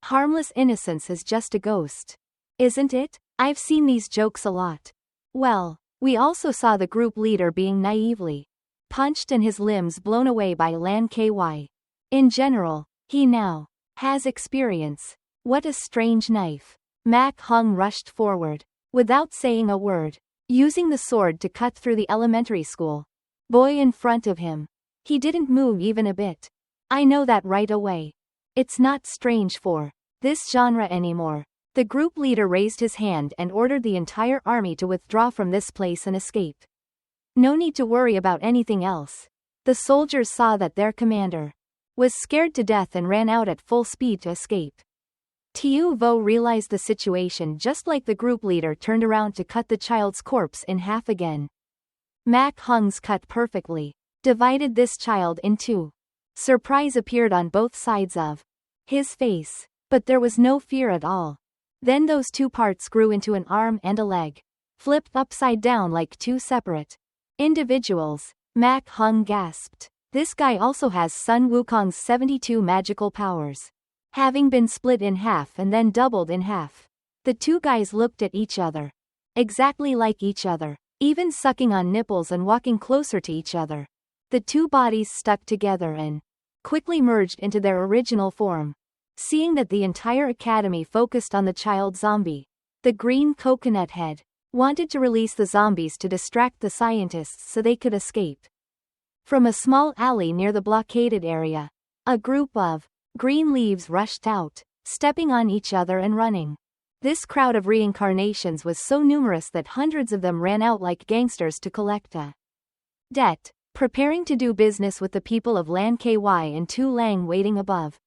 Harmless innocence is just a ghost. Isn't it? I've seen these jokes a lot. Well, we also saw the group leader being naively punched and his limbs blown away by Lan Ky. In general, he now has experience. What a strange knife. Mak Hung rushed forward, without saying a word, using the sword to cut through the elementary school boy in front of him. He didn't move even a bit. I know that right away. It's not strange for this genre anymore. The group leader raised his hand and ordered the entire army to withdraw from this place and escape. No need to worry about anything else. The soldiers saw that their commander was scared to death and ran out at full speed to escape. Tiu Vo realized the situation just like the group leader turned around to cut the child's corpse in half again. Mak Hung's cut perfectly divided this child in two. Surprise appeared on both sides of his face, but there was no fear at all. Then those two parts grew into an arm and a leg, flipped upside down like two separate individuals. Mak Hung gasped. This guy also has Sun Wukong's 72 magical powers, having been split in half and then doubled in half. The two guys looked at each other, exactly like each other, even sucking on nipples and walking closer to each other. The two bodies stuck together and quickly merged into their original form. Seeing that the entire academy focused on the child zombie, the green coconut head wanted to release the zombies to distract the scientists so they could escape. From a small alley near the blockaded area, a group of green leaves rushed out, stepping on each other and running. This crowd of reincarnations was so numerous that hundreds of them ran out like gangsters to collect a debt, preparing to do business with the people of Lan Ky and Tu Lang waiting above.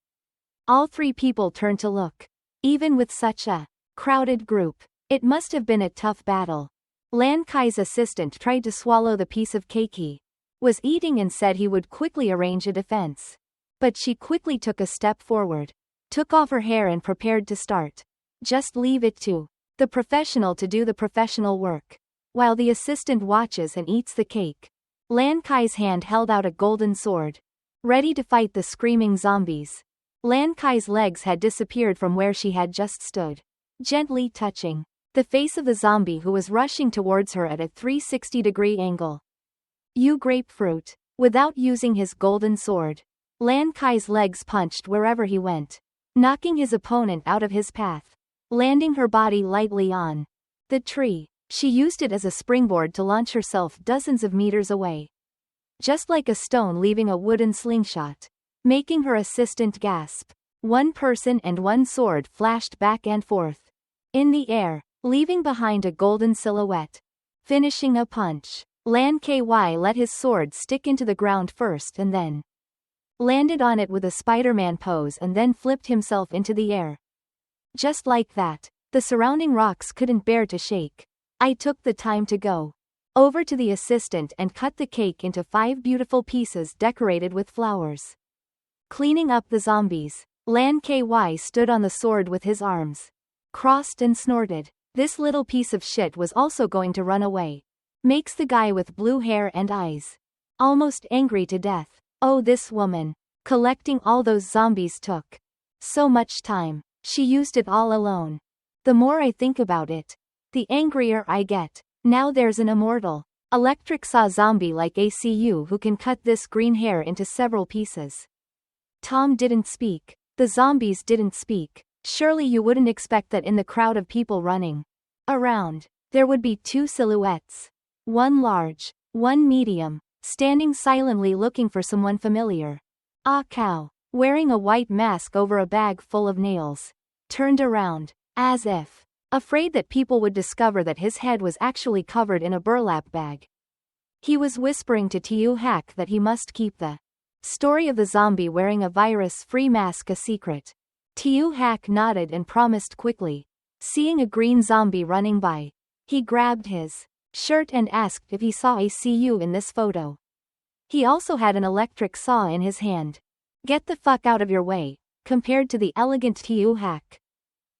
All three people turned to look. Even with such a crowded group, it must have been a tough battle. Lan Kai's assistant tried to swallow the piece of cake he was eating and said he would quickly arrange a defense. But she quickly took a step forward, took off her hair and prepared to start. Just leave it to the professional to do the professional work. While the assistant watches and eats the cake, Lan Kai's hand held out a golden sword, ready to fight the screaming zombies. Lan Kai's legs had disappeared from where she had just stood, gently touching the face of the zombie who was rushing towards her at a 360-degree angle. You grapefruit. Without using his golden sword, Lan Kai's legs punched wherever he went, knocking his opponent out of his path, landing her body lightly on the tree. She used it as a springboard to launch herself dozens of meters away, just like a stone leaving a wooden slingshot, making her assistant gasp. One person and one sword flashed back and forth in the air, leaving behind a golden silhouette. Finishing a punch, Lan Ky let his sword stick into the ground first and then landed on it with a Spider-Man pose and then flipped himself into the air. Just like that, the surrounding rocks couldn't bear to shake. I took the time to go over to the assistant and cut the cake into 5 beautiful pieces decorated with flowers. Cleaning up the zombies, Lan Ky stood on the sword with his arms crossed and snorted. This little piece of shit was also going to run away. Makes the guy with blue hair and eyes almost angry to death. Oh, this woman. Collecting all those zombies took so much time. She used it all alone. The more I think about it, the angrier I get. Now there's an immortal electric saw zombie like ACU who can cut this green hair into several pieces. Tom didn't speak. The zombies didn't speak. Surely you wouldn't expect that in the crowd of people running around, there would be 2 silhouettes. One large, one medium, standing silently looking for someone familiar. Ah cow, wearing a white mask over a bag full of nails, turned around, as if afraid that people would discover that his head was actually covered in a burlap bag. He was whispering to Tiu Hack that he must keep the story of the zombie wearing a virus-free mask a secret. Tiu Hack nodded and promised quickly. Seeing a green zombie running by, he grabbed his shirt and asked if he saw ACU in this photo. He also had an electric saw in his hand. Get the fuck out of your way, compared to the elegant Tiu Hack.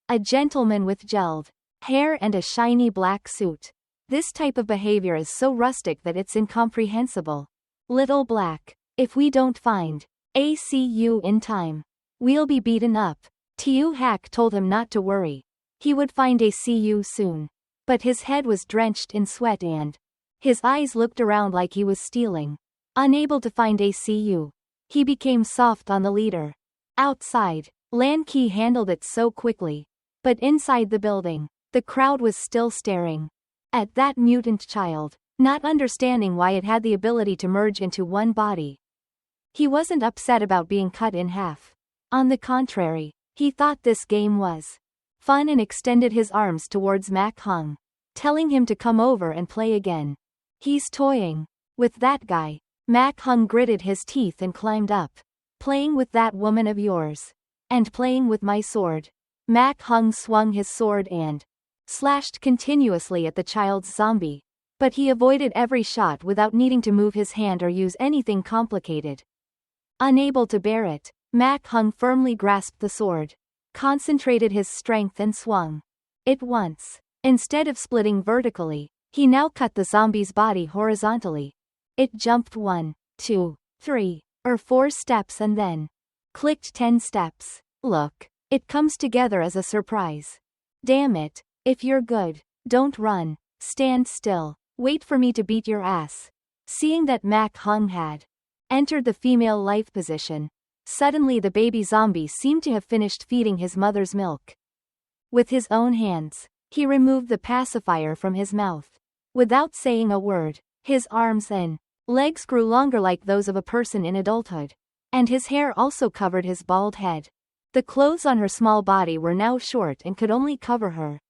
A gentleman with gelled hair and a shiny black suit. This type of behavior is so rustic that it's incomprehensible. Little Black. If we don't find ACU in time, we'll be beaten up. Tiu Hak told him not to worry. He would find a CU soon. But his head was drenched in sweat and his eyes looked around like he was stealing. Unable to find a CU, he became soft on the leader. Outside, Lan Qi handled it so quickly. But inside the building, the crowd was still staring at that mutant child, not understanding why it had the ability to merge into one body. He wasn't upset about being cut in half. On the contrary, he thought this game was fun and extended his arms towards Mak Hung, telling him to come over and play again. He's toying with that guy. Mak Hung gritted his teeth and climbed up. Playing with that woman of yours. And playing with my sword. Mak Hung swung his sword and slashed continuously at the child's zombie. But he avoided every shot without needing to move his hand or use anything complicated. Unable to bear it, Mak Hung firmly grasped the sword, concentrated his strength and swung it once. Instead of splitting vertically, he now cut the zombie's body horizontally. It jumped 1, 2, 3, or 4 steps and then clicked 10 steps. Look, it comes together as a surprise. Damn it, if you're good, don't run, stand still, wait for me to beat your ass. Seeing that Mak Hung had entered the female life position, suddenly the baby zombie seemed to have finished feeding his mother's milk. With his own hands, he removed the pacifier from his mouth. Without saying a word, his arms and legs grew longer like those of a person in adulthood. And his hair also covered his bald head. The clothes on her small body were now short and could only cover her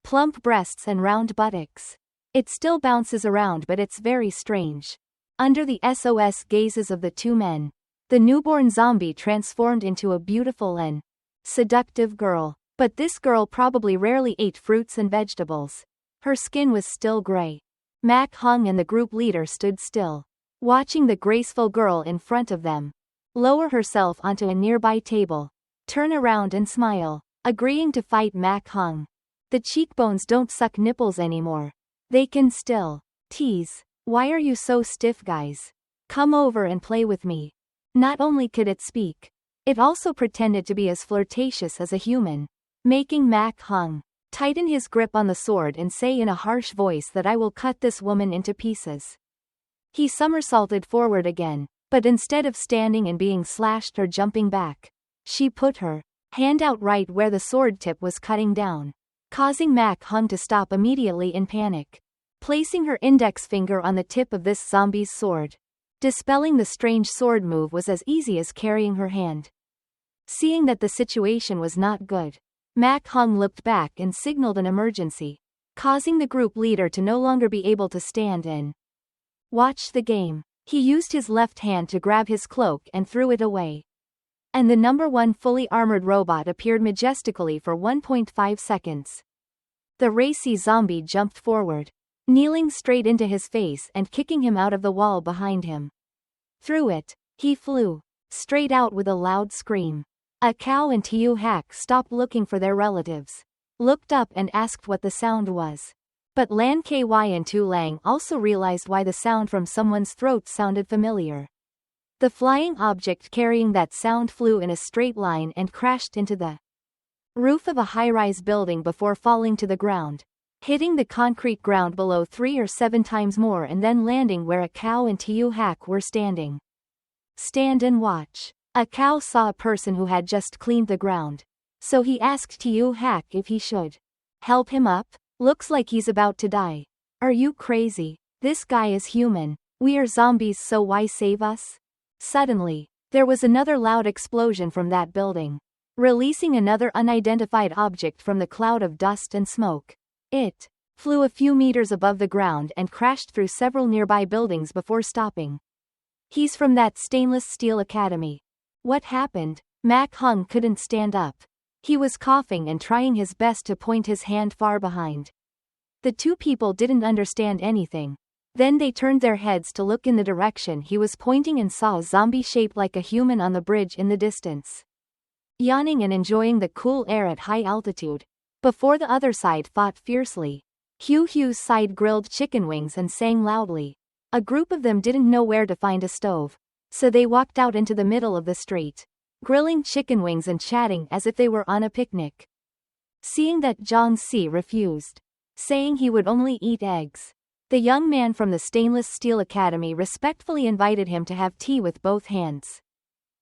plump breasts and round buttocks. It still bounces around, but it's very strange. Under the SOS gazes of the two men, the newborn zombie transformed into a beautiful and seductive girl. But this girl probably rarely ate fruits and vegetables. Her skin was still gray. Mak Hung and the group leader stood still, watching the graceful girl in front of them lower herself onto a nearby table, turn around and smile, agreeing to fight Mak Hung. The cheekbones don't suck nipples anymore. They can still tease. Why are you so stiff, guys? Come over and play with me. Not only could it speak, it also pretended to be as flirtatious as a human, making Mak Hung tighten his grip on the sword and say in a harsh voice that I will cut this woman into pieces. He somersaulted forward again, but instead of standing and being slashed or jumping back, she put her hand out right where the sword tip was cutting down, causing Mak Hung to stop immediately in panic. Placing her index finger on the tip of this zombie's sword, dispelling the strange sword move was as easy as carrying her hand. Seeing that the situation was not good, Mak Hung looked back and signaled an emergency, causing the group leader to no longer be able to stand and watch the game. He used his left hand to grab his cloak and threw it away. And the number 1 fully armored robot appeared majestically for 1.5 seconds. The racy zombie jumped forward, kneeling straight into his face and kicking him out of the wall behind him. Through it, he flew straight out with a loud scream. A cow and Tiu Hak stopped looking for their relatives, looked up and asked what the sound was. But Lan Ky and Tu Lang also realized why the sound from someone's throat sounded familiar. The flying object carrying that sound flew in a straight line and crashed into the roof of a high-rise building before falling to the ground, hitting the concrete ground below 3 or 7 times more and then landing where a cow and Tiu Hak were standing. Stand and watch. A cow saw a person who had just cleaned the ground, so he asked Tiu Hak if he should help him up. Looks like he's about to die. Are you crazy? This guy is human. We are zombies, so why save us? Suddenly, there was another loud explosion from that building, releasing another unidentified object from the cloud of dust and smoke. It flew a few meters above the ground and crashed through several nearby buildings before stopping. He's from that stainless steel academy. What happened? Mak Hung couldn't stand up. He was coughing and trying his best to point his hand far behind. The two people didn't understand anything. Then they turned their heads to look in the direction he was pointing and saw a zombie shaped like a human on the bridge in the distance, yawning and enjoying the cool air at high altitude. Before the other side fought fiercely, Hugh's side grilled chicken wings and sang loudly. A group of them didn't know where to find a stove, so they walked out into the middle of the street. grilling chicken wings and chatting as if they were on a picnic. Seeing that Zhang Si refused, saying he would only eat eggs, the young man from the Stainless Steel Academy respectfully invited him to have tea with both hands.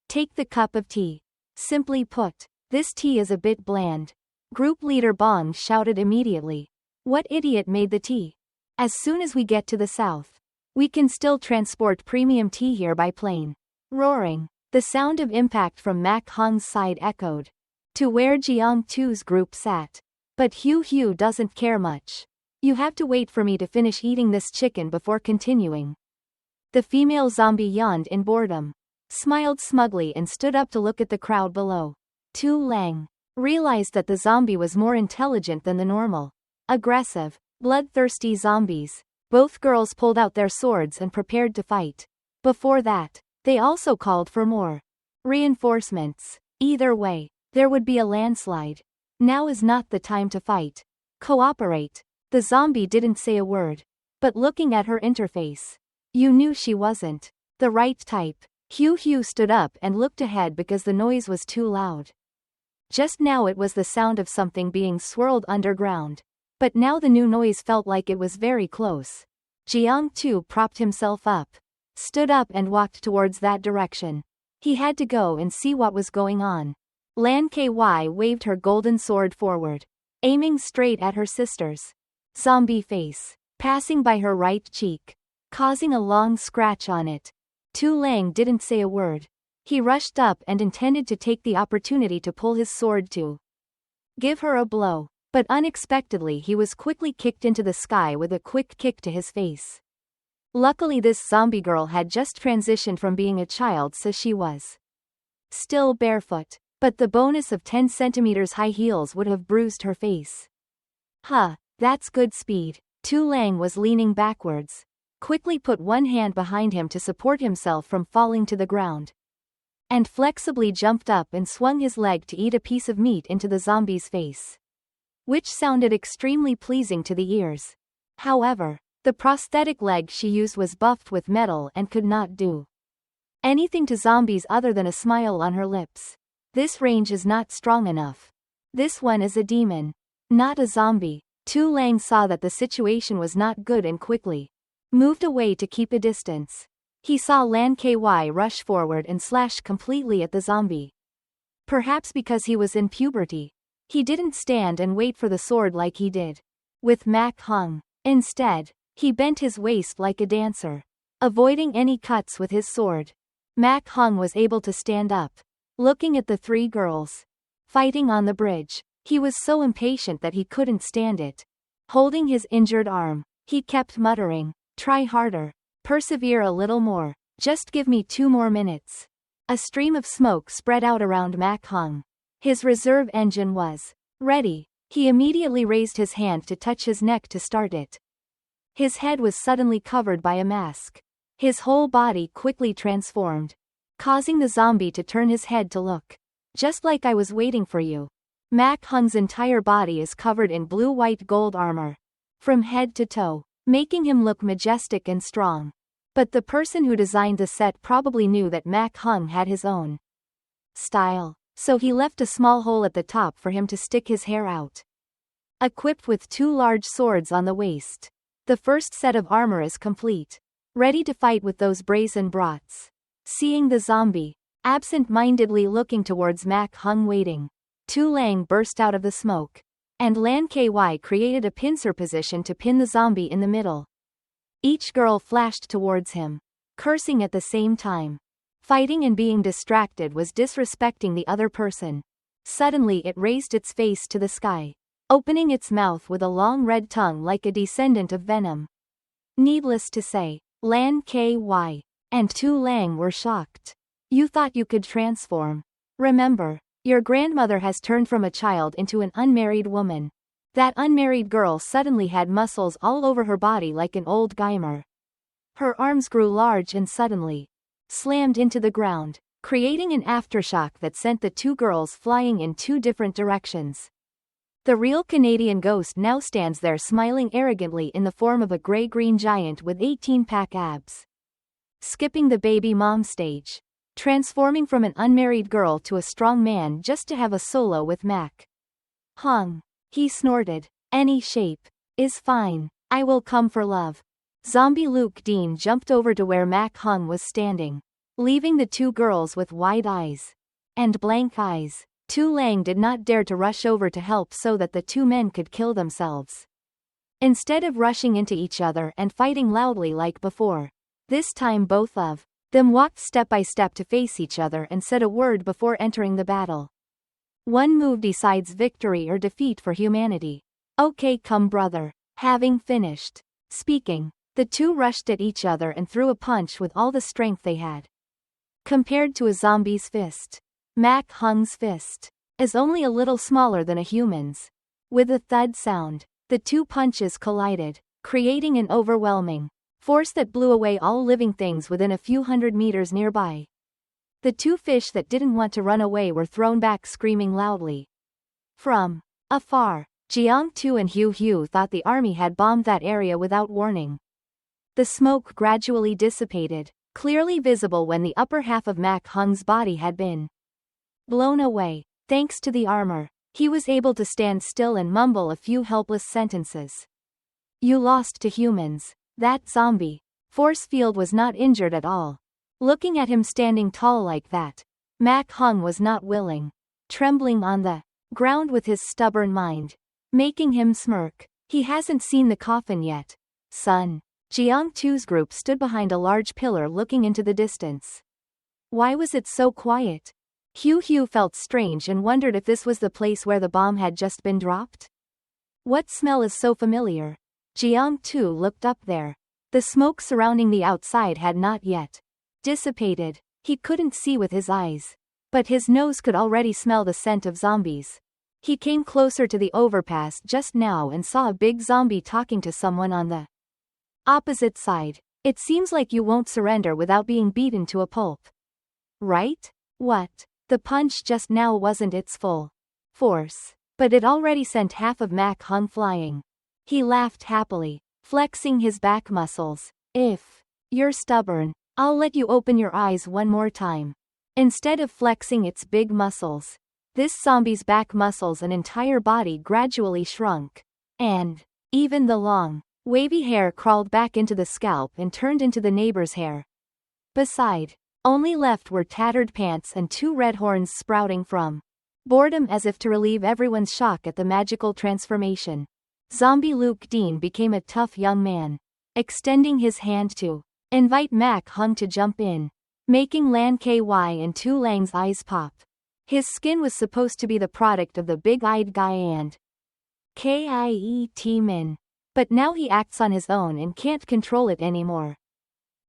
Take the cup of tea. Simply put, this tea is a bit bland. Group leader Bong shouted immediately. What idiot made the tea? As soon as we get to the south, we can still transport premium tea here by plane. Roaring. The sound of impact from Mak Hong's side echoed to where Jiang Tu's group sat. But Hugh doesn't care much. You have to wait for me to finish eating this chicken before continuing. The female zombie yawned in boredom, smiled smugly and stood up to look at the crowd below. Tu Lang realized that the zombie was more intelligent than the normal, aggressive, bloodthirsty zombies. Both girls pulled out their swords and prepared to fight. Before that, they also called for more reinforcements. Either way, there would be a landslide. Now is not the time to fight. Cooperate. The zombie didn't say a word, but looking at her interface, you knew she wasn't the right type. Hugh stood up and looked ahead because the noise was too loud. Just now it was the sound of something being swirled underground, but now the new noise felt like it was very close. Jiang Tu propped himself up, stood up and walked towards that direction. He had to go and see what was going on. Lan Ky waved her golden sword forward, aiming straight at her sister's zombie face, passing by her right cheek, causing a long scratch on it. Tu Lang didn't say a word. He rushed up and intended to take the opportunity to pull his sword to give her a blow, but unexpectedly he was quickly kicked into the sky with a quick kick to his face. Luckily this zombie girl had just transitioned from being a child, so she was still barefoot, but the bonus of 10 centimeters high heels would have bruised her face. Huh, that's good speed. Tu Lang was leaning backwards, quickly put one hand behind him to support himself from falling to the ground, and flexibly jumped up and swung his leg to eat a piece of meat into the zombie's face, which sounded extremely pleasing to the ears. However, the prosthetic leg she used was buffed with metal and could not do anything to zombies other than a smile on her lips. This range is not strong enough. This one is a demon, not a zombie. Tu Lang saw that the situation was not good and quickly moved away to keep a distance. He saw Lan Ky rush forward and slash completely at the zombie. Perhaps because he was in puberty, he didn't stand and wait for the sword like he did with Mak Hong. Instead, he bent his waist like a dancer, avoiding any cuts with his sword. Mak Hong was able to stand up, looking at the three girls fighting on the bridge. He was so impatient that he couldn't stand it. Holding his injured arm, he kept muttering, "Try harder. Persevere a little more. Just give me 2 more minutes." A stream of smoke spread out around Mak Hong. His reserve engine was ready. He immediately raised his hand to touch his neck to start it. His head was suddenly covered by a mask. His whole body quickly transformed, causing the zombie to turn his head to look. "Just like I was waiting for you." Mak Hong's entire body is covered in blue-white gold armor, from head to toe, making him look majestic and strong. But the person who designed the set probably knew that Mak Hong had his own style, so he left a small hole at the top for him to stick his hair out. Equipped with 2 large swords on the waist, the first set of armor is complete, ready to fight with those brazen brats. Seeing the zombie absent-mindedly looking towards Mak Hong waiting, Tu Lang burst out of the smoke, and Lan Ky created a pincer position to pin the zombie in the middle. Each girl flashed towards him, cursing at the same time. Fighting and being distracted was disrespecting the other person. Suddenly it raised its face to the sky, opening its mouth with a long red tongue like a descendant of venom. Needless to say, Lan Ky and Tu Lang were shocked. "You thought you could transform. Remember, your grandmother has turned from a child into an unmarried woman." That unmarried girl suddenly had muscles all over her body like an old geimer. Her arms grew large and suddenly slammed into the ground, creating an aftershock that sent the 2 girls flying in 2 different directions. The real Canadian ghost now stands there smiling arrogantly in the form of a gray-green giant with 18-pack abs. Skipping the baby mom stage, transforming from an unmarried girl to a strong man just to have a solo with Mac Hung. He snorted. Any shape is fine. I will come for love. Zombie Luke Dean jumped over to where Mac Hung was standing, leaving the two girls with wide eyes and blank eyes. Tu Lang did not dare to rush over to help so that the two men could kill themselves. Instead of rushing into each other and fighting loudly like before, this time both of them walked step by step to face each other and said a word before entering the battle. One move decides victory or defeat for humanity. Okay, come brother. Having finished speaking, the two rushed at each other and threw a punch with all the strength they had. Compared to a zombie's fist, Mac Hung's fist is only a little smaller than a human's. With a thud sound, the two punches collided, creating an overwhelming force that blew away all living things within a few hundred meters nearby. The two fish that didn't want to run away were thrown back screaming loudly. From afar, Jiang Tu and Hu Hu thought the army had bombed that area without warning. The smoke gradually dissipated, clearly visible when the upper half of Mac Hung's body had been blown away. Thanks to the armor, he was able to stand still and mumble a few helpless sentences. You lost to humans. That zombie force field was not injured at all. Looking at him standing tall like that, Mac Hung was not willing, trembling on the ground with his stubborn mind, making him smirk. He hasn't seen the coffin yet, son. Jiang Tu's group stood behind a large pillar looking into the distance. Why was it so quiet? Hu Hu felt strange and wondered if this was the place where the bomb had just been dropped. What smell is so familiar? Jiang Tu looked up there. The smoke surrounding the outside had not yet dissipated. He couldn't see with his eyes, but his nose could already smell the scent of zombies. He came closer to the overpass just now and saw a big zombie talking to someone on the opposite side. It seems like you won't surrender without being beaten to a pulp. Right? What? The punch just now wasn't its full force, but it already sent half of Mac Hung flying. He laughed happily, flexing his back muscles. If you're stubborn, I'll let you open your eyes one more time. Instead of flexing its big muscles, this zombie's back muscles and entire body gradually shrunk. And even the long, wavy hair crawled back into the scalp and turned into the neighbor's hair. Beside, only left were tattered pants and two red horns sprouting from boredom. As if to relieve everyone's shock at the magical transformation, Zombie Luke Dean became a tough young man, extending his hand to invite Mac Hung to jump in, making Lan Ky and Tu Lang's eyes pop. His skin was supposed to be the product of the big-eyed guy and Kiet Min, but now he acts on his own and can't control it anymore.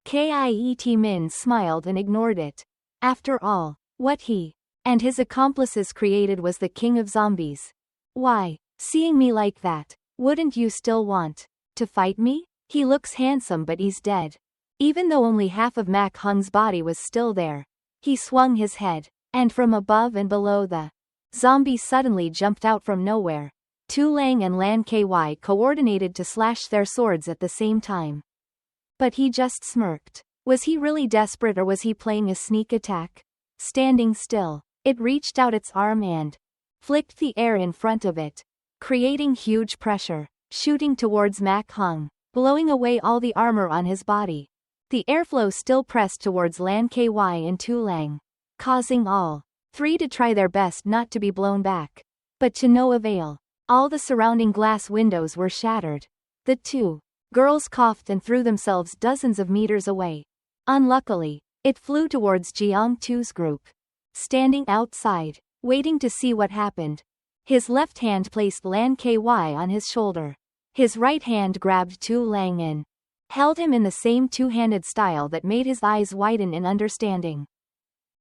Kiet Min smiled and ignored it. After all, what he and his accomplices created was the king of zombies. Why, seeing me like that, wouldn't you still want to fight me? He looks handsome but he's dead. Even though only half of Mac Hung's body was still there, he swung his head, and from above and below the zombie suddenly jumped out from nowhere. Tu Lang and Lan Ky coordinated to slash their swords at the same time. But he just smirked. Was he really desperate or was he playing a sneak attack? Standing still, it reached out its arm and flicked the air in front of it, creating huge pressure, shooting towards Mac Hung, blowing away all the armor on his body. The airflow still pressed towards Lan Ky and Tu Lang, causing all three to try their best not to be blown back. But to no avail. All the surrounding glass windows were shattered. The two girls coughed and threw themselves dozens of meters away. Unluckily, it flew towards Jiang Tu's group, standing outside, waiting to see what happened. His left hand placed Lan Ky on his shoulder. His right hand grabbed Tu Lang and held him in the same two-handed style that made his eyes widen in understanding.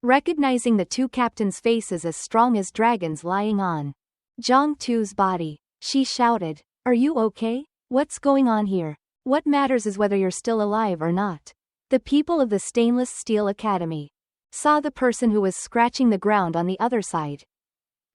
Recognizing the two captains' faces as strong as dragons lying on Jiang Tu's body, she shouted, "Are you okay? What's going on here? What matters is whether you're still alive or not." The people of the Stainless Steel Academy saw the person who was scratching the ground on the other side,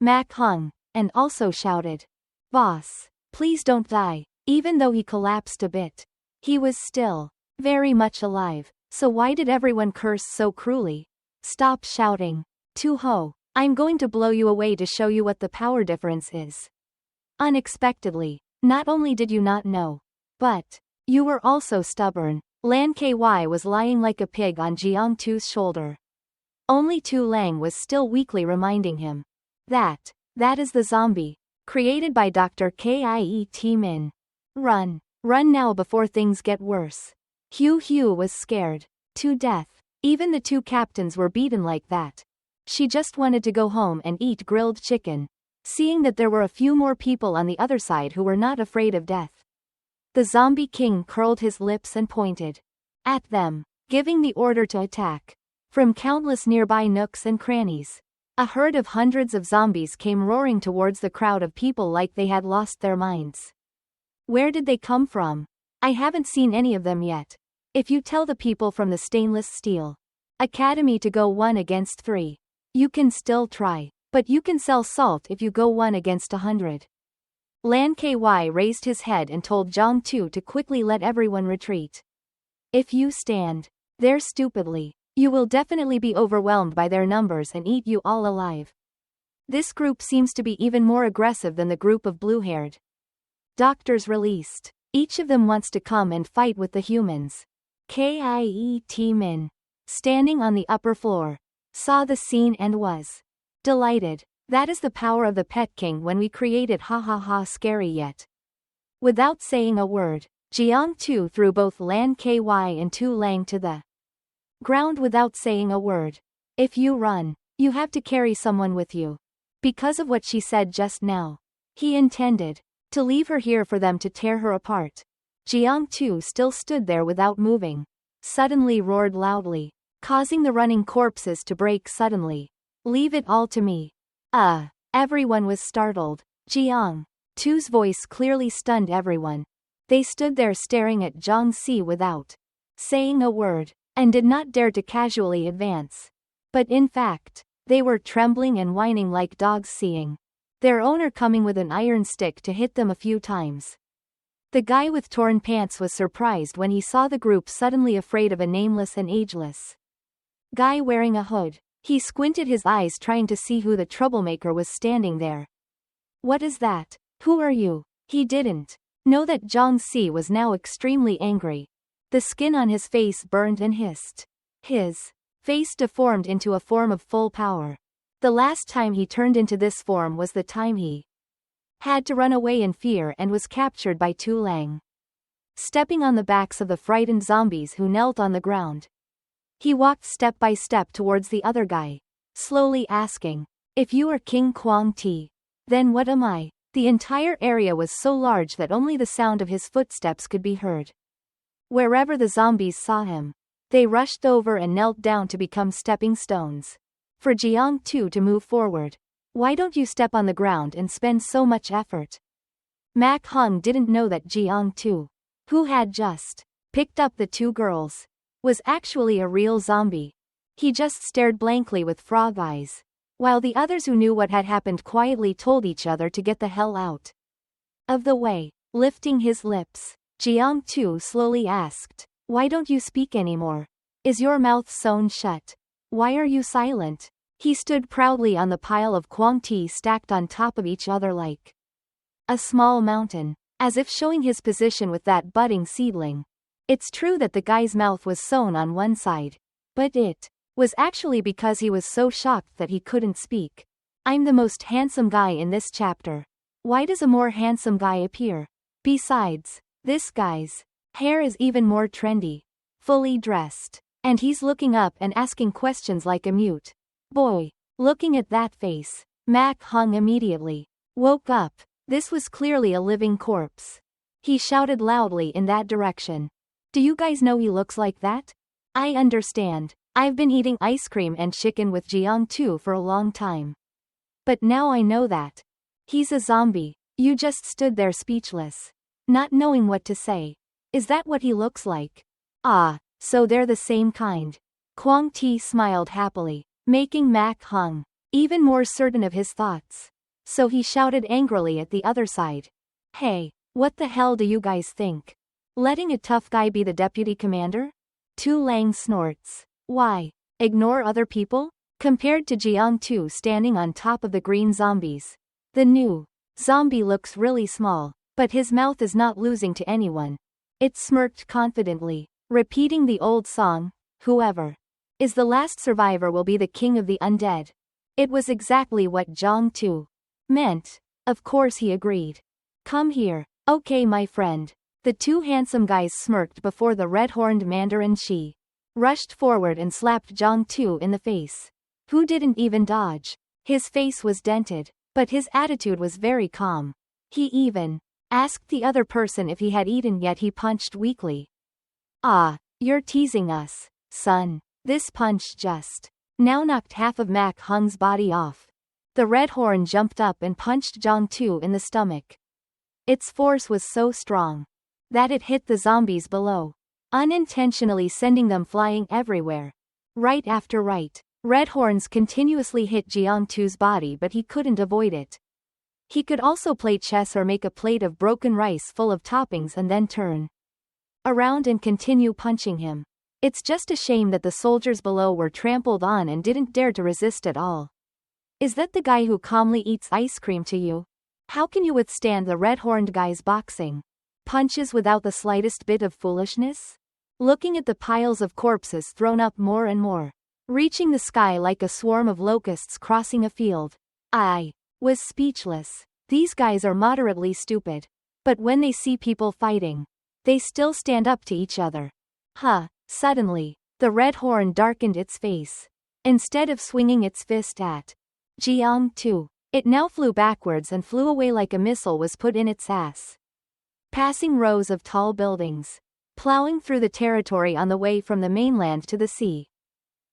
Mac Hung, and also shouted, "Boss, please don't die." Even though he collapsed a bit, he was still very much alive. So why did everyone curse so cruelly? Stop shouting. Tu Ho, I'm going to blow you away to show you what the power difference is. Unexpectedly, not only did you not know, but you were also stubborn. Lan Ky was lying like a pig on Jiang Tu's shoulder. Only Tu Lang was still weakly reminding him. That is the zombie. Created by Dr. Kiet Min. Run now before things get worse. Hugh was scared to death. Even the two captains were beaten like that. She just wanted to go home and eat grilled chicken, seeing that there were a few more people on the other side who were not afraid of death. The zombie king curled his lips and pointed at them, giving the order to attack. From countless nearby nooks and crannies, a herd of hundreds of zombies came roaring towards the crowd of people like they had lost their minds. Where did they come from? I haven't seen any of them yet. If you tell the people from the Stainless Steel Academy to go 1 against 3, you can still try, but you can sell salt if you go 1 against 100. Lan Ky raised his head and told Jiang Tu to quickly let everyone retreat. If you stand there stupidly, you will definitely be overwhelmed by their numbers and eat you all alive. This group seems to be even more aggressive than the group of blue-haired doctors released. Each of them wants to come and fight with the humans. Kiet Min, standing on the upper floor, saw the scene and was delighted. That is the power of the Pet King when we create it. Ha ha ha, scary yet. Without saying a word, Jiang Tu threw both Lan Ky and Tu Lang to the ground without saying a word. If you run, you have to carry someone with you. Because of what she said just now, he intended to leave her here for them to tear her apart. Jiang Tu still stood there without moving. Suddenly roared loudly, causing the running corpses to break suddenly. Leave it all to me. Everyone was startled. Jiang Tu's voice clearly stunned everyone. They stood there staring at Jiang Si without saying a word, and did not dare to casually advance. But in fact, they were trembling and whining like dogs seeing their owner coming with an iron stick to hit them a few times. The guy with torn pants was surprised when he saw the group suddenly afraid of a nameless and ageless guy wearing a hood. He squinted his eyes trying to see who the troublemaker was standing there. What is that? Who are you? He didn't know that Jiang Si was now extremely angry. The skin on his face burned and hissed. His face deformed into a form of full power. The last time he turned into this form was the time he had to run away in fear and was captured by Tu Lang. Stepping on the backs of the frightened zombies who knelt on the ground, he walked step by step towards the other guy, slowly asking, if you are King Kwang Ti, then what am I? The entire area was so large that only the sound of his footsteps could be heard. Wherever the zombies saw him, they rushed over and knelt down to become stepping stones. For Jiang Tu to move forward. Why don't you step on the ground and spend so much effort? Mak Hung didn't know that Jiang Tu, who had just picked up the two girls, was actually a real zombie. He just stared blankly with frog eyes, while the others who knew what had happened quietly told each other to get the hell out of the way. Lifting his lips, Jiang Tu slowly asked, why don't you speak anymore? Is your mouth sewn shut? Why are you silent? He stood proudly on the pile of Kwang Ti stacked on top of each other like a small mountain, as if showing his position with that budding seedling. It's true that the guy's mouth was sewn on one side, but it was actually because he was so shocked that he couldn't speak. I'm the most handsome guy in this chapter. Why does a more handsome guy appear? Besides, this guy's hair is even more trendy, fully dressed, and he's looking up and asking questions like a mute boy. Looking at that face, Mak Hung immediately woke up. This was clearly a living corpse. He shouted loudly in that direction. Do you guys know he looks like that? I understand. I've been eating ice cream and chicken with Jiang Tu for a long time. But now I know that he's a zombie. You just stood there speechless, not knowing what to say. Is that what he looks like? Ah, so they're the same kind. Kwang Ti smiled happily, making Mak Hung even more certain of his thoughts. So he shouted angrily at the other side. Hey, what the hell do you guys think? Letting a tough guy be the deputy commander? Tu Lang snorts. Why? Ignore other people? Compared to Jiang-tu standing on top of the green zombies. The new zombie looks really small, but his mouth is not losing to anyone. It smirked confidently, repeating the old song, "Whoever is the last survivor will be the king of the undead." It was exactly what Jiang-tu meant. Of course he agreed. "Come here." "Okay my friend." The two handsome guys smirked before the red-horned Mandarin Shi rushed forward and slapped Jiang-tu in the face, who didn't even dodge. His face was dented, but his attitude was very calm. He even asked the other person if he had eaten yet. He punched weakly. "Ah, you're teasing us, son." This punch just now knocked half of Mak Hung's body off. The red horn jumped up and punched Jiang-tu in the stomach. Its force was so strong that it hit the zombies below, unintentionally sending them flying everywhere. Right after right, red horns continuously hit Jiang-tu's body, but he couldn't avoid it. He could also play chess or make a plate of broken rice full of toppings and then turn around and continue punching him. It's just a shame that the soldiers below were trampled on and didn't dare to resist at all. "Is that the guy who calmly eats ice cream to you? How can you withstand the red-horned guy's boxing punches without the slightest bit of foolishness?" Looking at the piles of corpses thrown up more and more, reaching the sky like a swarm of locusts crossing a field, I was speechless. These guys are moderately stupid, but when they see people fighting, they still stand up to each other. Huh. Suddenly, the red horn darkened its face. Instead of swinging its fist at Jiang-tu, it now flew backwards and flew away like a missile was put in its ass. Passing rows of tall buildings, plowing through the territory on the way from the mainland to the sea.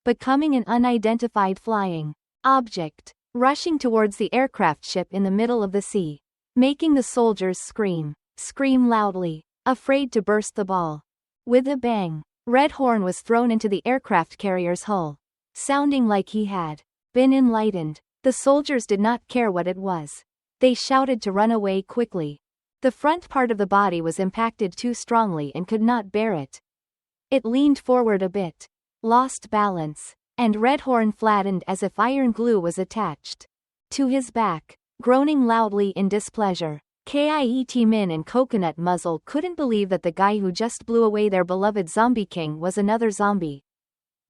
Becoming an unidentified flying object, rushing towards the aircraft ship in the middle of the sea. Making the soldiers scream loudly, afraid to burst the ball. With a bang, Red Horn was thrown into the aircraft carrier's hull, sounding like he had been enlightened. The soldiers did not care what it was. They shouted to run away quickly. The front part of the body was impacted too strongly and could not bear it. It leaned forward a bit, lost balance, and Red Horn flattened as if iron glue was attached to his back, groaning loudly in displeasure. Kiet Min and Coconut Muzzle couldn't believe that the guy who just blew away their beloved zombie king was another zombie.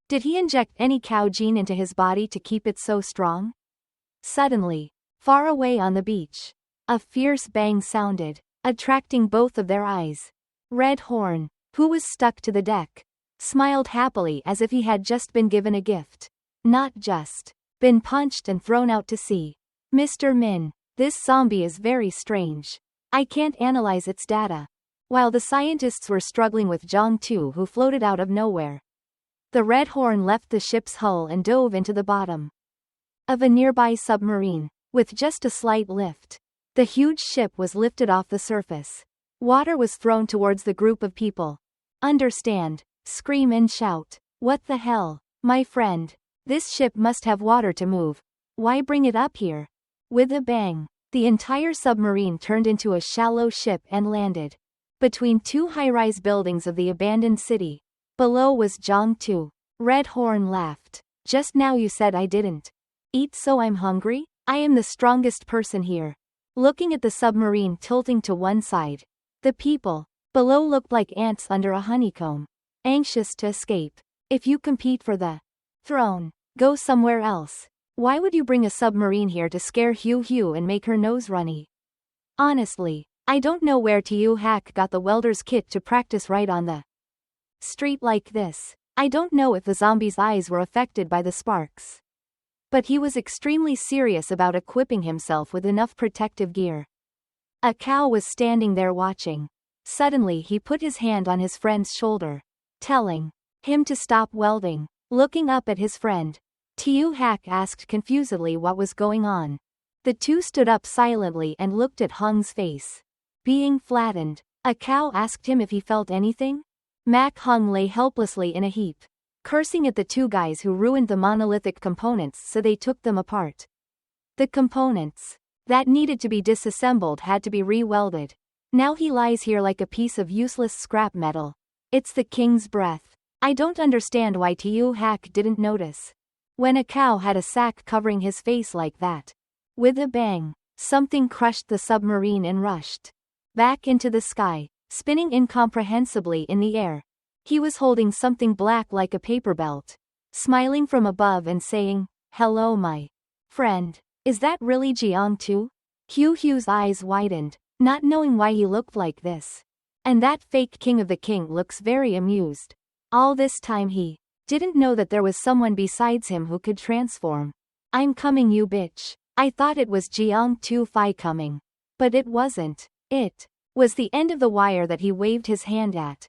Did he inject any cow gene into his body to keep it so strong? Suddenly, far away on the beach, a fierce bang sounded, attracting both of their eyes. Red Horn, who was stuck to the deck, smiled happily as if he had just been given a gift. Not just been punched and thrown out to sea. "Mr. Min, this zombie is very strange. I can't analyze its data." While the scientists were struggling with Jiang-tu, who floated out of nowhere, the Red Horn left the ship's hull and dove into the bottom of a nearby submarine. With just a slight lift, the huge ship was lifted off the surface. Water was thrown towards the group of people. Understand, scream and shout. "What the hell, my friend? This ship must have water to move. Why bring it up here?" With a bang, the entire submarine turned into a shallow ship and landed between two high-rise buildings of the abandoned city. Below was Jiang-tu. Red Horn laughed. "Just now you said I didn't eat, so I'm hungry? I am the strongest person here." Looking at the submarine tilting to one side, the people below looked like ants under a honeycomb, anxious to escape. "If you compete for the throne, go somewhere else. Why would you bring a submarine here to scare Hugh and make her nose runny? Honestly, I don't know where Tu Hack got the welder's kit to practice right on the street like this. I don't know if the zombie's eyes were affected by the sparks, but he was extremely serious about equipping himself with enough protective gear." A cow was standing there watching. Suddenly he put his hand on his friend's shoulder, telling him to stop welding. Looking up at his friend, Tu Hack asked confusedly what was going on. The two stood up silently and looked at Hung's face being flattened. A cow asked him if he felt anything. Mak Hung lay helplessly in a heap, cursing at the two guys who ruined the monolithic components, so they took them apart. The components that needed to be disassembled had to be re-welded. Now he lies here like a piece of useless scrap metal. It's the king's breath. I don't understand why Tiu Hack didn't notice. When a cow had a sack covering his face like that. With a bang, something crushed the submarine and rushed back into the sky, spinning incomprehensibly in the air. He was holding something black like a paper belt, smiling from above and saying, "Hello my friend. Is that really Jiang-tu?" Hu's eyes widened, not knowing why he looked like this. And that fake king of the king looks very amused. All this time he didn't know that there was someone besides him who could transform. "I'm coming you bitch." I thought it was Jiang-tu Fi coming. But it wasn't. It was the end of the wire that he waved his hand at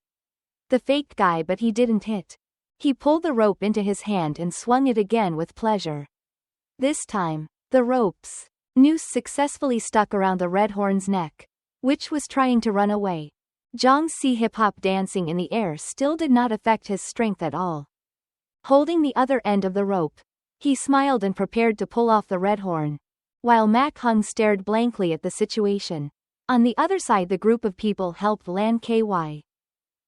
the fake guy, but he didn't hit. He pulled the rope into his hand and swung it again with pleasure. This time, the rope's noose successfully stuck around the red horn's neck, which was trying to run away. Jiangxi hip-hop dancing in the air still did not affect his strength at all. Holding the other end of the rope, he smiled and prepared to pull off the red horn, while Mak Hung stared blankly at the situation. On the other side, the group of people helped Lan Ky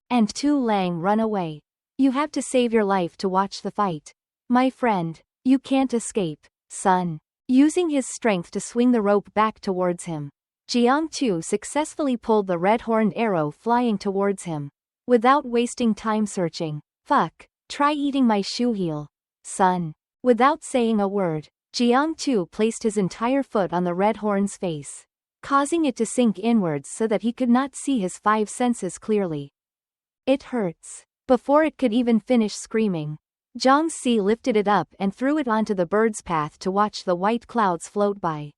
and Tu Lang run away. "You have to save your life to watch the fight. My friend, you can't escape, son." Using his strength to swing the rope back towards him, Jiang-tu successfully pulled the red-horned arrow flying towards him. Without wasting time searching, "Fuck, try eating my shoe heel, son." Without saying a word, Jiang-tu placed his entire foot on the red horn's face, causing it to sink inwards so that he could not see his five senses clearly. "It hurts." Before it could even finish screaming, Jiangxi lifted it up and threw it onto the bird's path to watch the white clouds float by.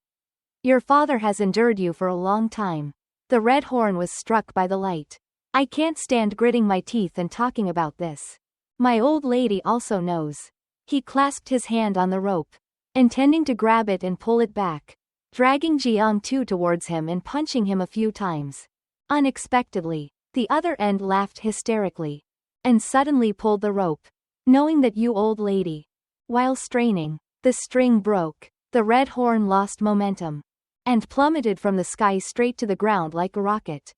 "Your father has endured you for a long time." The red horn was struck by the light. "I can't stand gritting my teeth and talking about this. My old lady also knows." He clasped his hand on the rope, intending to grab it and pull it back, dragging Jiang-tu towards him and punching him a few times. Unexpectedly, the other end laughed hysterically, and suddenly pulled the rope, knowing that "You old lady." While straining, the string broke, the red horn lost momentum, and plummeted from the sky straight to the ground like a rocket,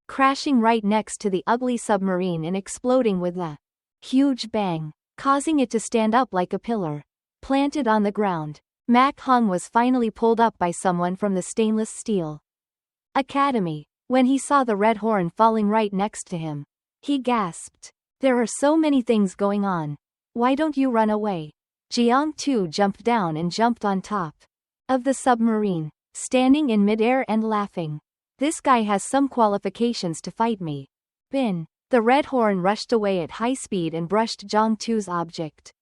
crashing right next to the ugly submarine and exploding with a huge bang, causing it to stand up like a pillar. Planted on the ground, Mak Hung was finally pulled up by someone from the stainless steel academy. When he saw the red horn falling right next to him, he gasped, "There are so many things going on. Why don't you run away?" Jiang-tu jumped down and jumped on top of the submarine, standing in midair and laughing. "This guy has some qualifications to fight me." Bin. The red horn rushed away at high speed and brushed Jiang-tu's object.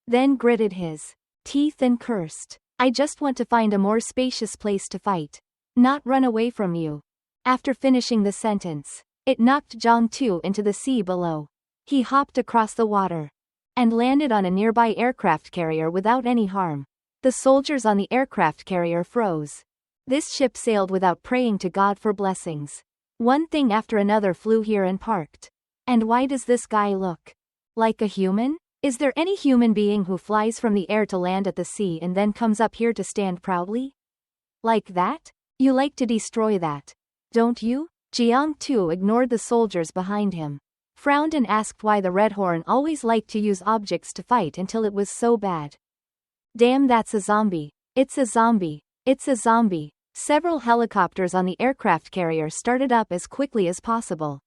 Then gritted his teeth and cursed, "I just want to find a more spacious place to fight, not run away from you." After finishing the sentence, it knocked Jiang-tu into the sea below. He hopped across the water and landed on a nearby aircraft carrier without any harm. The soldiers on the aircraft carrier froze. This ship sailed without praying to God for blessings. One thing after another flew here and parked. And why does this guy look like a human? Is there any human being who flies from the air to land at the sea and then comes up here to stand proudly? Like that? You like to destroy that, don't you? Jiang-tu ignored the soldiers behind him, frowned and asked why the red horn always liked to use objects to fight until it was so bad. "Damn, that's a zombie. It's a zombie. It's a zombie." Several helicopters on the aircraft carrier started up as quickly as possible,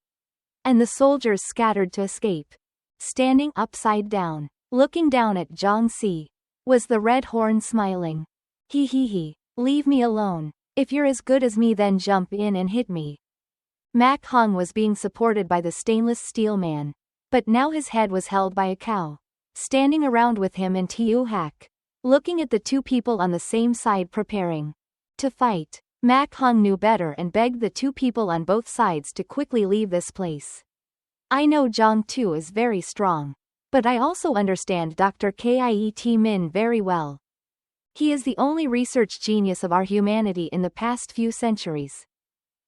and the soldiers scattered to escape. Standing upside down, looking down at Jiangxi, was the red horn smiling. He, leave me alone. If you're as good as me, then jump in and hit me." Mak Hung was being supported by the stainless steel man, but now his head was held by a cow, standing around with him and Tiu Hack, looking at the two people on the same side preparing to fight. Mak Hung knew better and begged the two people on both sides to quickly leave this place. "I know Jiang-tu is very strong, but I also understand Dr. Kiet Min very well. He is the only research genius of our humanity in the past few centuries.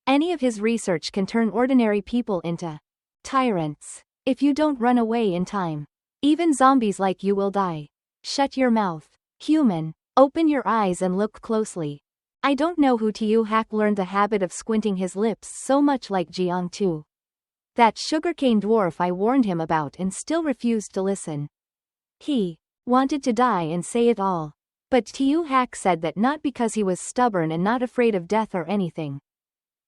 Any of his research can turn ordinary people into tyrants. If you don't run away in time, even zombies like you will die. Shut your mouth. Human, open your eyes and look closely." I don't know who Tiu Hack learned the habit of squinting his lips so much like Jiang-tu. That sugarcane dwarf I warned him about and still refused to listen. He wanted to die and say it all. But Tiu Hak said that not because he was stubborn and not afraid of death or anything,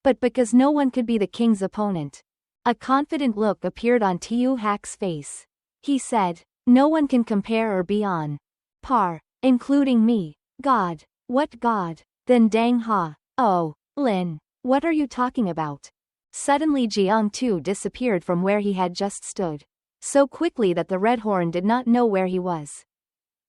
but because no one could be the king's opponent. A confident look appeared on Tiu Hak's face. He said, no one can compare or be on par, including me. God. What God? Then Dang Ha. Oh, Lin. What are you talking about? Suddenly Jiang Tu disappeared from where he had just stood. So quickly that the Red Horn did not know where he was.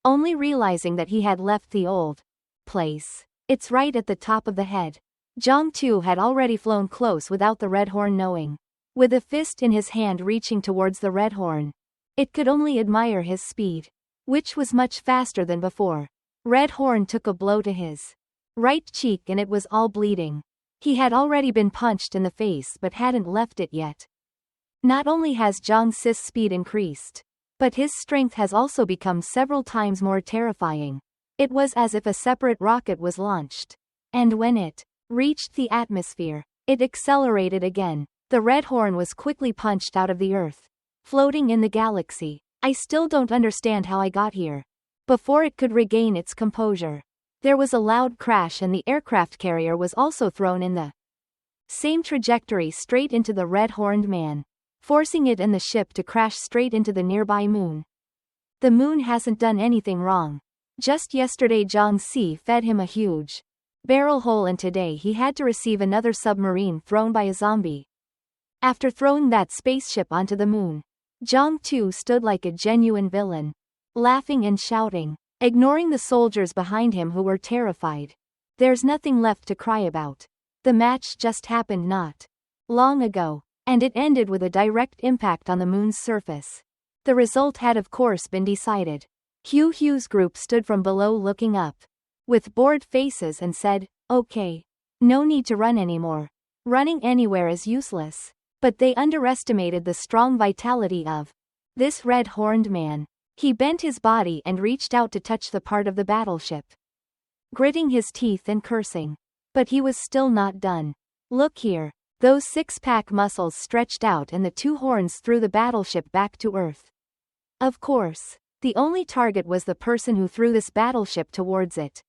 Only realizing that he had left the old place. It's right at the top of the head. Jiang Tu had already flown close without the Red Horn knowing. With a fist in his hand reaching towards the Red Horn. It could only admire his speed, which was much faster than before. Red Horn took a blow to his right cheek and it was all bleeding. He had already been punched in the face but hadn't left it yet. Not only has Jiang Si's speed increased, but his strength has also become several times more terrifying. It was as if a separate rocket was launched. And when it reached the atmosphere, it accelerated again. The Red Horn was quickly punched out of the earth, floating in the galaxy. I still don't understand how I got here. Before it could regain its composure, there was a loud crash and the aircraft carrier was also thrown in the same trajectory straight into the red-horned man, forcing it and the ship to crash straight into the nearby moon. The moon hasn't done anything wrong. Just yesterday Jiang Si fed him a huge barrel hole and today he had to receive another submarine thrown by a zombie. After throwing that spaceship onto the moon, Jiang Tu stood like a genuine villain, laughing and shouting, ignoring the soldiers behind him who were terrified. There's nothing left to cry about. The match just happened not long ago, and it ended with a direct impact on the moon's surface. The result had of course been decided. Hu's group stood from below looking up, with bored faces and said, okay. No need to run anymore. Running anywhere is useless. But they underestimated the strong vitality of this red-horned man. He bent his body and reached out to touch the part of the battleship, gritting his teeth and cursing. But he was still not done. Look here. Those six-pack muscles stretched out and the two horns threw the battleship back to Earth. Of course, the only target was the person who threw this battleship towards it.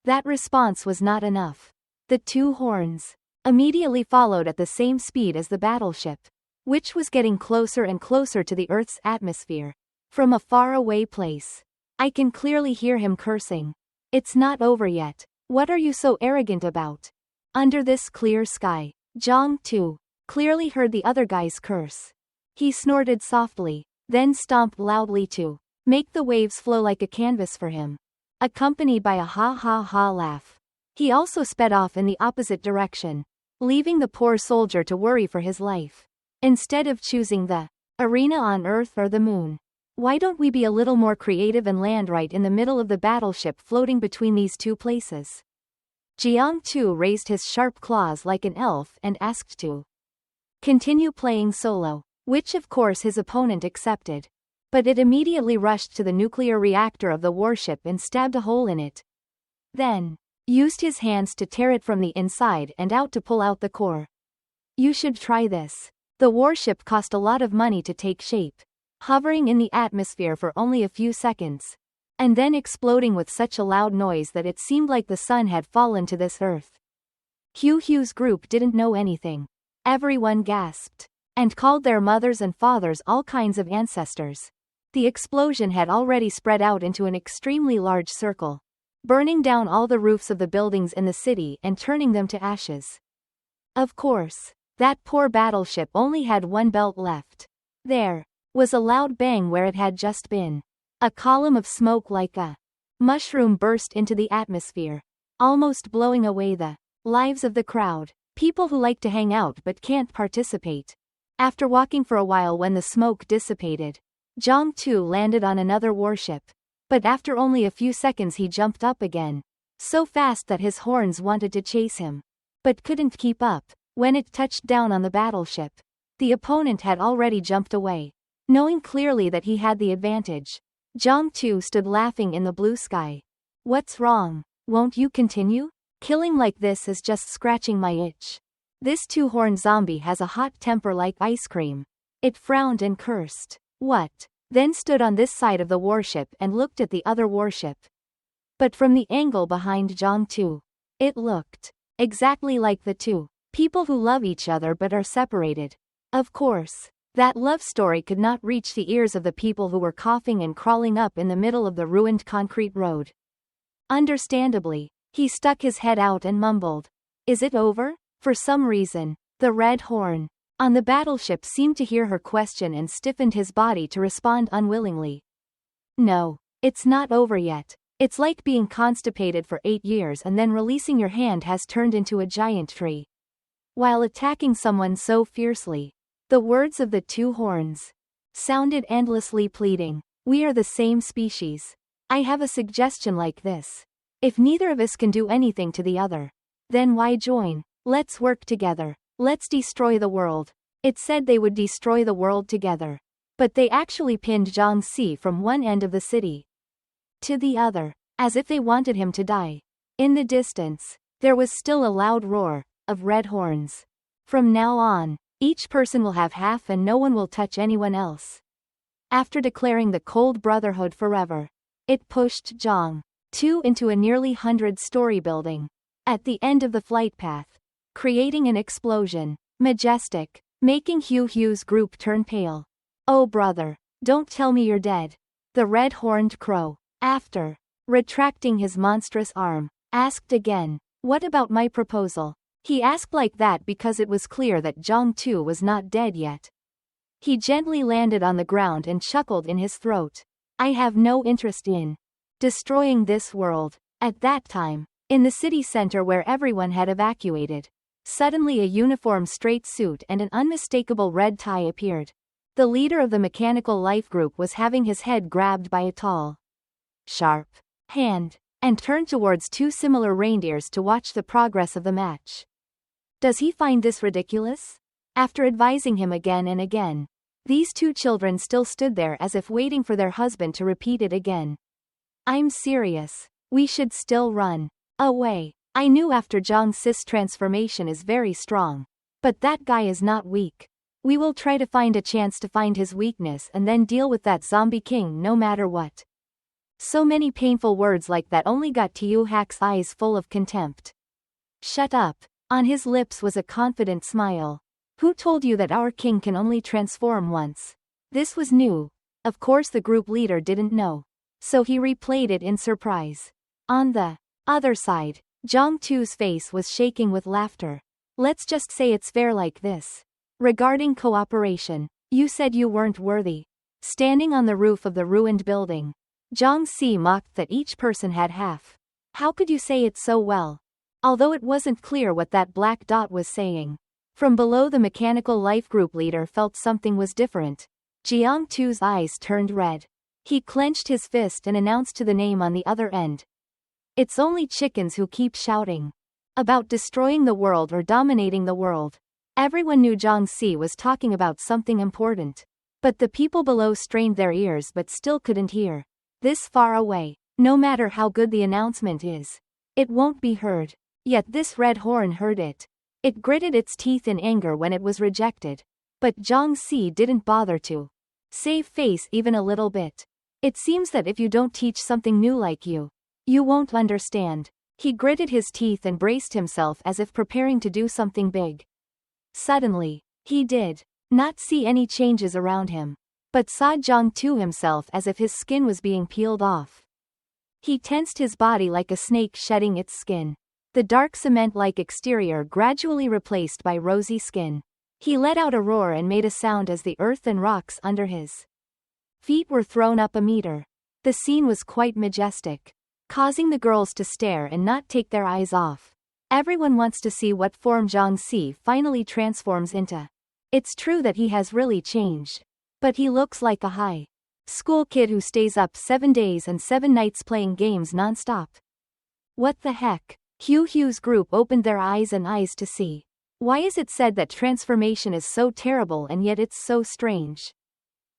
That response was not enough. The two horns immediately followed at the same speed as the battleship, which was getting closer and closer to the Earth's atmosphere. From a faraway place, I can clearly hear him cursing. It's not over yet. What are you so arrogant about? Under this clear sky, Jiang Tu clearly heard the other guy's curse. He snorted softly, then stomped loudly to make the waves flow like a canvas for him, accompanied by a ha ha ha laugh. He also sped off in the opposite direction, leaving the poor soldier to worry for his life. Instead of choosing the arena on Earth or the moon, why don't we be a little more creative and land right in the middle of the battleship floating between these two places? Jiang Tu raised his sharp claws like an elf and asked to continue playing solo, which of course his opponent accepted. But it immediately rushed to the nuclear reactor of the warship and stabbed a hole in it. Then used his hands to tear it from the inside and out to pull out the core. You should try this. The warship cost a lot of money to take shape, hovering in the atmosphere for only a few seconds, and then exploding with such a loud noise that it seemed like the sun had fallen to this earth. Hu's group didn't know anything. Everyone gasped, and called their mothers and fathers all kinds of ancestors. The explosion had already spread out into an extremely large circle, burning down all the roofs of the buildings in the city and turning them to ashes. Of course, that poor battleship only had one belt left. There was a loud bang where it had just been. A column of smoke like a mushroom burst into the atmosphere, almost blowing away the lives of the crowd, people who like to hang out but can't participate. After walking for a while when the smoke dissipated, Jiang Tu landed on another warship. But after only a few seconds he jumped up again, so fast that his horns wanted to chase him, but couldn't keep up. When it touched down on the battleship, the opponent had already jumped away. Knowing clearly that he had the advantage, Jiang Tu stood laughing in the blue sky. What's wrong? Won't you continue? Killing like this is just scratching my itch. This two-horned zombie has a hot temper like ice cream. It frowned and cursed. What? Then stood on this side of the warship and looked at the other warship. But from the angle behind Zhang-Tu, it looked exactly like the two people who love each other but are separated. Of course, that love story could not reach the ears of the people who were coughing and crawling up in the middle of the ruined concrete road. Understandably, he stuck his head out and mumbled, "Is it over?" For some reason, the Red Horn on the battleship seemed to hear her question and stiffened his body to respond unwillingly. "No, it's not over yet. It's like being constipated for 8 years and then releasing your hand has turned into a giant tree." While attacking someone so fiercely, the words of the two horns sounded endlessly pleading. "We are the same species. I have a suggestion like this. If neither of us can do anything to the other, then why join? Let's work together. Let's destroy the world." It said they would destroy the world together. But they actually pinned Zhang Si from one end of the city to the other, as if they wanted him to die. In the distance, there was still a loud roar of red horns. "From now on, each person will have half and no one will touch anyone else." After declaring the Cold Brotherhood forever, it pushed Zhang Tu into a nearly 100-story building at the end of the flight path, creating an explosion. Majestic, making Hu's group turn pale. "Oh brother, don't tell me you're dead." The red-horned crow, after retracting his monstrous arm, asked again, "What about my proposal?" He asked like that because it was clear that Zhang Tu was not dead yet. He gently landed on the ground and chuckled in his throat. "I have no interest in destroying this world." At that time, in the city center where everyone had evacuated, suddenly a uniform straight suit and an unmistakable red tie appeared. The leader of the mechanical life group was having his head grabbed by a tall, sharp hand, and turned towards two similar reindeers to watch the progress of the match. Does he find this ridiculous? After advising him again and again, these two children still stood there as if waiting for their husband to repeat it again. "I'm serious. We should still run away." I knew after Zhang Si's transformation is very strong. But that guy is not weak. We will try to find a chance to find his weakness and then deal with that zombie king no matter what. So many painful words like that only got Tiu Hak's eyes full of contempt. "Shut up." On his lips was a confident smile. "Who told you that our king can only transform once?" This was new. Of course the group leader didn't know. So he replayed it in surprise. On the other side, Zhang Tu's face was shaking with laughter. "Let's just say it's fair like this. Regarding cooperation, you said you weren't worthy." Standing on the roof of the ruined building, Zhang Si mocked that each person had half. "How could you say it so well?" Although it wasn't clear what that black dot was saying. From below the mechanical life group leader felt something was different. Jiang Tu's eyes turned red. He clenched his fist and announced to the name on the other end. "It's only chickens who keep shouting about destroying the world or dominating the world." Everyone knew Zhang Si was talking about something important. But the people below strained their ears but still couldn't hear. This far away, no matter how good the announcement is, it won't be heard. Yet this red horn heard it. It gritted its teeth in anger when it was rejected. But Zhang Si didn't bother to save face even a little bit. "It seems that if you don't teach something new like you won't understand." He gritted his teeth and braced himself as if preparing to do something big. Suddenly, he did not see any changes around him, but saw Zhang Tu himself as if his skin was being peeled off. He tensed his body like a snake shedding its skin. The dark cement-like exterior gradually replaced by rosy skin. He let out a roar and made a sound as the earth and rocks under his feet were thrown up a meter. The scene was quite majestic, causing the girls to stare and not take their eyes off. Everyone wants to see what form Zhang Si finally transforms into. It's true that he has really changed. But he looks like a high school kid who stays up 7 days and 7 nights playing games non-stop. What the heck? Hu's group opened their eyes to see. Why is it said that transformation is so terrible and yet it's so strange?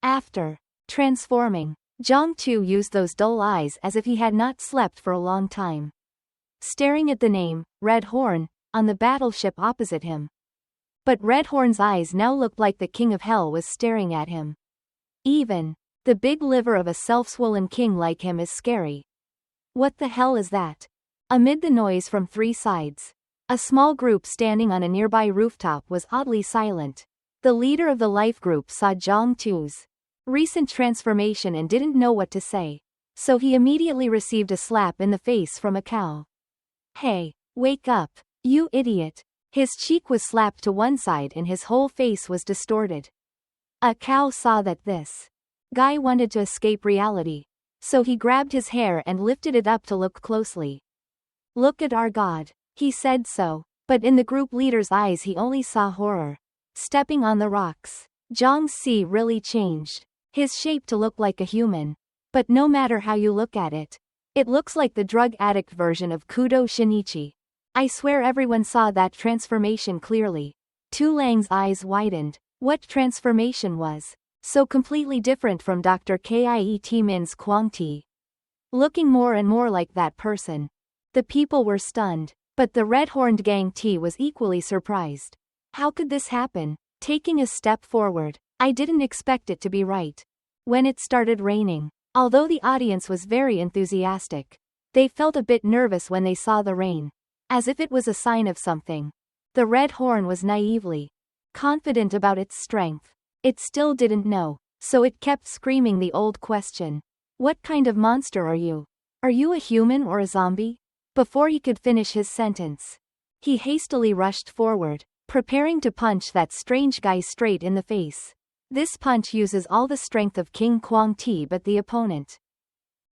After transforming, Zhang Tu used those dull eyes as if he had not slept for a long time. Staring at the name, Red Horn, on the battleship opposite him. But Redhorn's eyes now looked like the king of hell was staring at him. Even the big liver of a self-swollen king like him is scary. What the hell is that? Amid the noise from three sides, a small group standing on a nearby rooftop was oddly silent. The leader of the life group saw Zhang Tu's recent transformation and didn't know what to say. So he immediately received a slap in the face from a cow. Hey, wake up, you idiot. His cheek was slapped to one side and his whole face was distorted. A cow saw that this guy wanted to escape reality. So he grabbed his hair and lifted it up to look closely. Look at our god. He said so, but in the group leader's eyes he only saw horror. Stepping on the rocks, Zhang Si really changed his shape to look like a human. But no matter how you look at it, it looks like the drug addict version of Kudo Shinichi. I swear everyone saw that transformation clearly. Tu Lang's eyes widened. What transformation was so completely different from Dr. Kiet Min's Kwang Ti? Looking more and more like that person. The people were stunned, but the red-horned gang T was equally surprised. How could this happen? Taking a step forward, I didn't expect it to be right. When it started raining, although the audience was very enthusiastic, they felt a bit nervous when they saw the rain. As if it was a sign of something. The red horn was naively confident about its strength. It still didn't know, so it kept screaming the old question. What kind of monster are you? Are you a human or a zombie? Before he could finish his sentence, he hastily rushed forward, preparing to punch that strange guy straight in the face. This punch uses all the strength of King Kwang Ti, but the opponent